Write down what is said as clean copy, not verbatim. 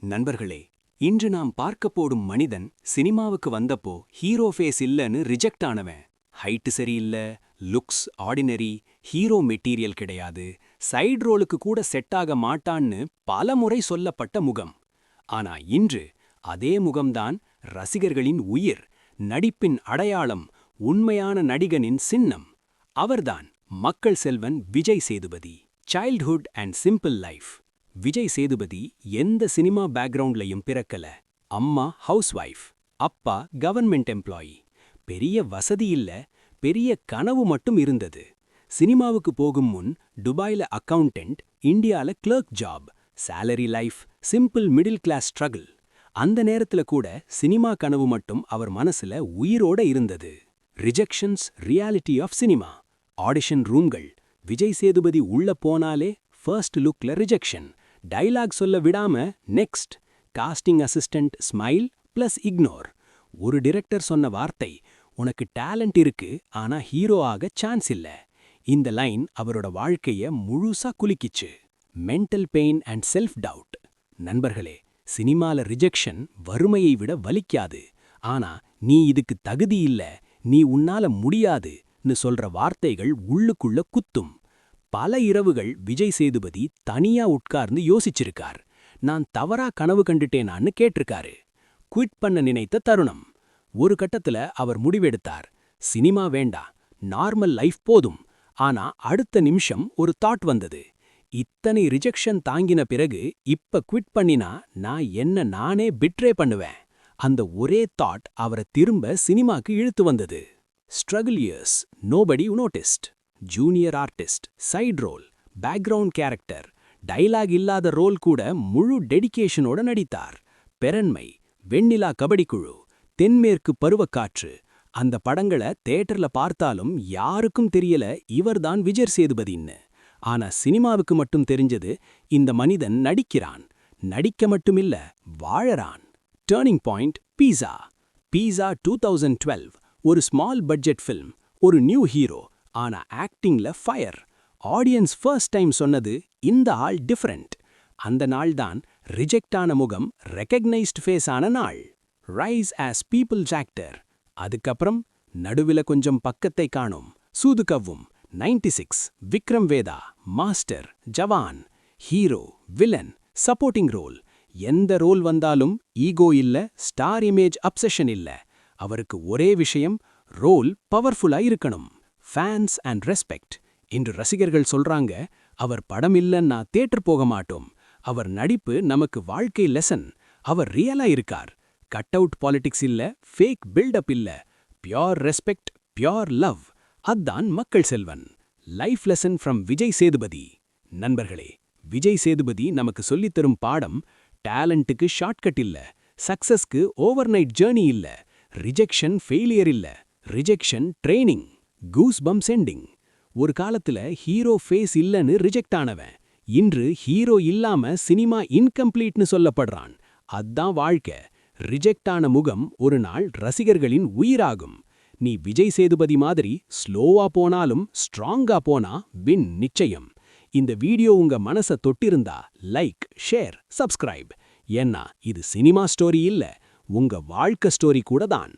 நண்பர்களே, இன்று நாம் பார்க்கப் போடும் மனிதன் சினிமாவுக்கு வந்தப்போ ஹீரோ ஃபேஸ் இல்லன்னு ரிஜெக்ட் ஆனவன். ஹைட்டு சரியில்ல, லுக்ஸ் ஆர்டினரி, ஹீரோ மெட்டீரியல் கிடையாது, சைடு ரோலுக்கு கூட செட் ஆக மாட்டான்னு பலமுறை சொல்லப்பட்ட முகம். ஆனா இன்று அதே முகம்தான் ரசிகர்களின் உயிர், நடிப்பின் அடையாளம், உண்மையான நடிகனின் சின்னம். அவர்தான் மக்கள் Selvan Vijay Sethupathi. Childhood and simple life. Vijay Sethupathi எந்த சினிமா பேக்ரவுண்ட்லையும் பிறக்கல. அம்மா ஹவுஸ் வைஃப், அப்பா கவர்மெண்ட் எம்ப்ளாயி. பெரிய வசதி இல்ல, பெரிய கனவு மட்டும் இருந்தது. சினிமாவுக்கு போகும் முன் துபாயில அக்கவுண்டன்ட், இந்தியால clerk job, salary life, simple middle class struggle. அந்த நேரத்துல கூட சினிமா கனவு மட்டும் அவர் மனசுல உயிரோட இருந்தது. Rejections reality of cinema. Audition ரூம்கள். விஜய் சேதுபதி உள்ள போனாலே ஃபர்ஸ்ட் லுக்ல ரிஜெக்ஷன். டைலாக் சொல்ல விடாம next. Casting assistant smile plus ignore. ஒரு டிரெக்டர் சொன்ன வார்த்தை, உனக்கு டேலண்ட் இருக்கு ஆனா ஹீரோ ஆக சான்ஸ் இல்ல. இந்த லைன் அவரோட வாழ்க்கைய முழுசா குலுக்கிச்சு. Mental pain and self doubt. நண்பர்களே, சினிமால ரிஜெக்ஷன் வறுமையை விட வலிக்காது. ஆனா நீ இதுக்கு தகுதி இல்ல, நீ உன்னால முடியாதுன்னு சொல்ற வார்த்தைகள் உள்ளுக்குள்ள குத்தும். பல இரவுகள் விஜய் சேதுபதி தனியா உட்கார்ந்து யோசிச்சிருக்கார். நான் தவறா கனவு கண்டுட்டேனான்னு கேட்டிருக்காரு. குவிட் பண்ண நினைத்த தருணம். ஒரு கட்டத்துல அவர் முடிவெடுத்தார், சினிமா வேண்டா, நார்மல் லைஃப் போதும். ஆனா அடுத்த நிமிஷம் ஒரு தாட் வந்தது. இத்தனை ரிஜெக்ஷன் தாங்கின பிறகு இப்ப குவிட் பண்ணினா நான் என்ன நானே பிட்ரே பண்ணுவேன். அந்த ஒரே தாட் அவரை திரும்ப சினிமாக்கு இழுத்து வந்தது. Struggle years, nobody noticed. Junior artist, side role, background character, dialogue இல்லாத ரோல் கூட முழு டெடிகேஷனோட நடித்தார். பெரன்மை, வெண்ணிலா கபடிக்குழு, தென்மேற்கு பருவக்காற்று. அந்த படங்களை தியேட்டர்ல பார்த்தாலும் யாருக்கும் தெரியல இவர்தான் விஜய் சேதுபதின்னு. ஆனா சினிமாவுக்கு மட்டும் தெரிஞ்சது, இந்த மனிதன் நடிக்கிறான். நடிக்க மட்டுமில்ல, வாழறான். டர்னிங் பாயிண்ட் பீஸா. பீஸா 2012 ஒரு ஸ்மால் பட்ஜெட் ஃபில்ம், ஒரு நியூ ஹீரோ. ஆனா ஆக்டிங்ல ஃபயர். ஆடியன்ஸ் ஃபர்ஸ்ட் டைம் சொன்னது, இந்த ஆள் டிஃபரண்ட். அந்த நாள் தான் ரிஜெக்ட் ஆன முகம் ரெகக்னைஸ்ட் ஃபேஸ் ஆன நாள். Rise as people's actor. அதுக்கப்புறம் நடுவில கொஞ்சம் பக்கத்தை காணும். Soodhu Kavvum, 96, Vikram Vedha, Master, Jawan. Hero, villain, supporting role. எந்த ரோல் வந்தாலும் ஈகோ இல்ல, ஸ்டார் இமேஜ் அப்சஷன் இல்ல. அவருக்கு ஒரே விஷயம், ரோல் பவர்ஃபுல்லா இருக்கணும். Fans and respect. இன்று ரசிகர்கள் சொல்றாங்க, அவர் படம் இல்லன்னா தியேட்டர் போக மாட்டோம். அவர் நடிப்பு நமக்கு வாழ்க்கை லெசன். அவர் ரியலா இருக்கார். கட் அவுட் பாலிடிக்ஸ் இல்ல, ஃபேக் பில்டப் இல்ல. Pure respect, pure love. அதான் Makkal Selvan. Life lesson from Vijay Sethupathi. நண்பர்களே, விஜய் சேதுபதி நமக்கு சொல்லித்தரும் பாடம், டேலண்ட்டுக்கு ஷார்ட்கட் இல்ல, சக்சஸ்க்கு ஓவர் நைட் ஜேர்னி இல்ல, ரிஜெக்ஷன் ஃபெயிலியர் இல்ல, rejection training. Goosebumps ending. ஒரு காலத்துல ஹீரோ ஃபேஸ் இல்லன்னு ரிஜெக்ட் ஆனவன் இன்று ஹீரோ இல்லாம சினிமா இன்கம்ப்ளீட்னு சொல்லப்படுறான். அதான் வாழ்க்கை. ரிஜெக்ட் ஆன முகம் ஒரு நாள் ரசிகர்களின் உயிராகும். நீ விஜய் சேதுபதி மாதிரி ஸ்லோவா போனாலும் ஸ்ட்ராங்கா போனா வின் நிச்சயம். இந்த வீடியோ உங்க மனச தொட்டிருந்தா லைக், ஷேர், சப்ஸ்கிரைப். ஏன்னா இது சினிமா ஸ்டோரி இல்ல, உங்க வாழ்க்கை ஸ்டோரி கூட தான்.